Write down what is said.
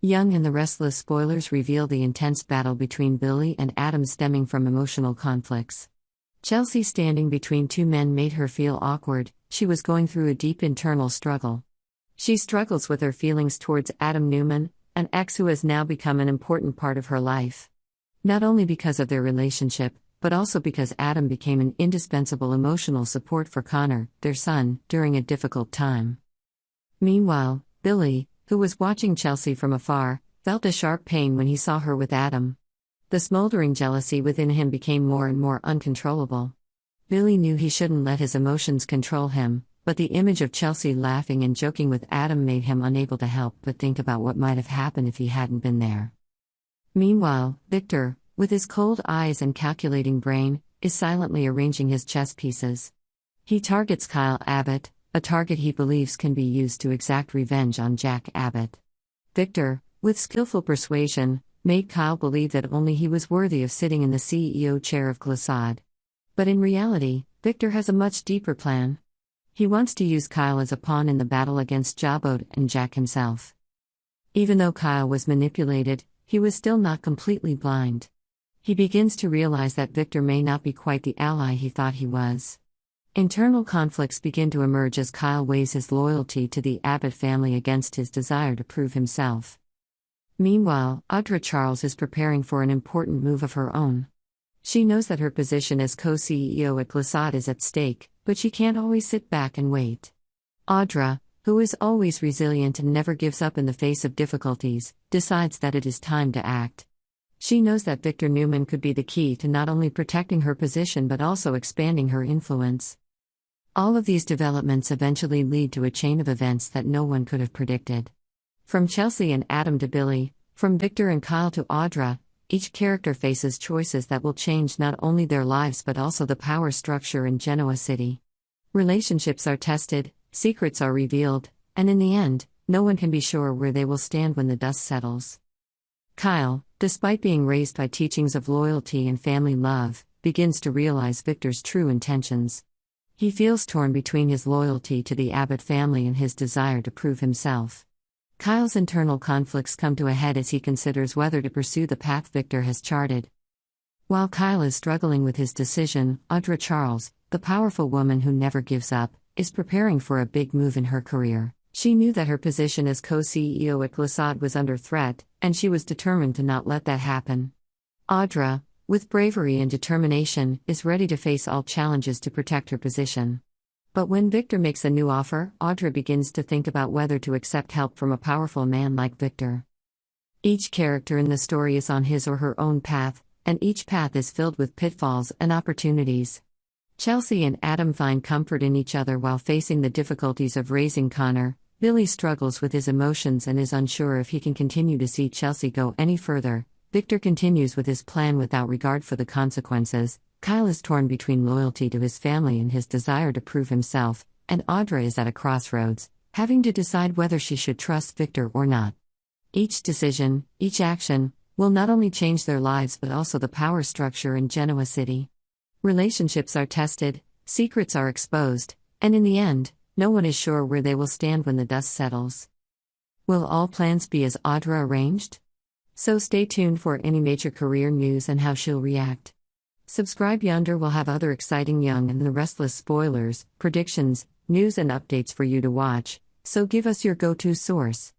Young and the Restless spoilers reveal the intense battle between Billy and Adam stemming from emotional conflicts. Chelsea standing between two men made her feel awkward. She was going through a deep internal struggle. She struggles with her feelings towards Adam Newman, an ex who has now become an important part of her life. Not only because of their relationship, but also because Adam became an indispensable emotional support for Connor, their son, during a difficult time. Meanwhile, Billy, who was watching Chelsea from afar, felt a sharp pain when he saw her with Adam. The smoldering jealousy within him became more and more uncontrollable. Billy knew he shouldn't let his emotions control him, but the image of Chelsea laughing and joking with Adam made him unable to help but think about what might have happened if he hadn't been there. Meanwhile, Victor, with his cold eyes and calculating brain, is silently arranging his chess pieces. He targets Kyle Abbott, a target he believes can be used to exact revenge on Jack Abbott. Victor, with skillful persuasion, made Kyle believe that only he was worthy of sitting in the CEO chair of Glissade. But in reality, Victor has a much deeper plan. He wants to use Kyle as a pawn in the battle against Jabot and Jack himself. Even though Kyle was manipulated, he was still not completely blind. He begins to realize that Victor may not be quite the ally he thought he was. Internal conflicts begin to emerge as Kyle weighs his loyalty to the Abbott family against his desire to prove himself. Meanwhile, Audra Charles is preparing for an important move of her own. She knows that her position as co-CEO at Glissade is at stake, but she can't always sit back and wait. Audra, who is always resilient and never gives up in the face of difficulties, decides that it is time to act. She knows that Victor Newman could be the key to not only protecting her position but also expanding her influence. All of these developments eventually lead to a chain of events that no one could have predicted. From Chelsea and Adam to Billy, from Victor and Kyle to Audra, each character faces choices that will change not only their lives but also the power structure in Genoa City. Relationships are tested, secrets are revealed, and in the end, no one can be sure where they will stand when the dust settles. Kyle, despite being raised by teachings of loyalty and family love, begins to realize Victor's true intentions. He feels torn between his loyalty to the Abbott family and his desire to prove himself. Kyle's internal conflicts come to a head as he considers whether to pursue the path Victor has charted. While Kyle is struggling with his decision, Audra Charles, the powerful woman who never gives up, is preparing for a big move in her career. She knew that her position as co-CEO at Glissade was under threat, and she was determined to not let that happen. Audra, with bravery and determination, is ready to face all challenges to protect her position. But when Victor makes a new offer, Audra begins to think about whether to accept help from a powerful man like Victor. Each character in the story is on his or her own path, and each path is filled with pitfalls and opportunities. Chelsea and Adam find comfort in each other while facing the difficulties of raising Connor. Billy struggles with his emotions and is unsure if he can continue to see Chelsea go any further. Victor continues with his plan without regard for the consequences. Kyle is torn between loyalty to his family and his desire to prove himself, and Audra is at a crossroads, having to decide whether she should trust Victor or not. Each decision, each action, will not only change their lives but also the power structure in Genoa City. Relationships are tested, secrets are exposed, and in the end, no one is sure where they will stand when the dust settles. Will all plans be as Audra arranged? So stay tuned for any major career news and how she'll react. Subscribe yonder will have other exciting Young and the Restless spoilers, predictions, news and updates for you to watch, so give us your go-to source.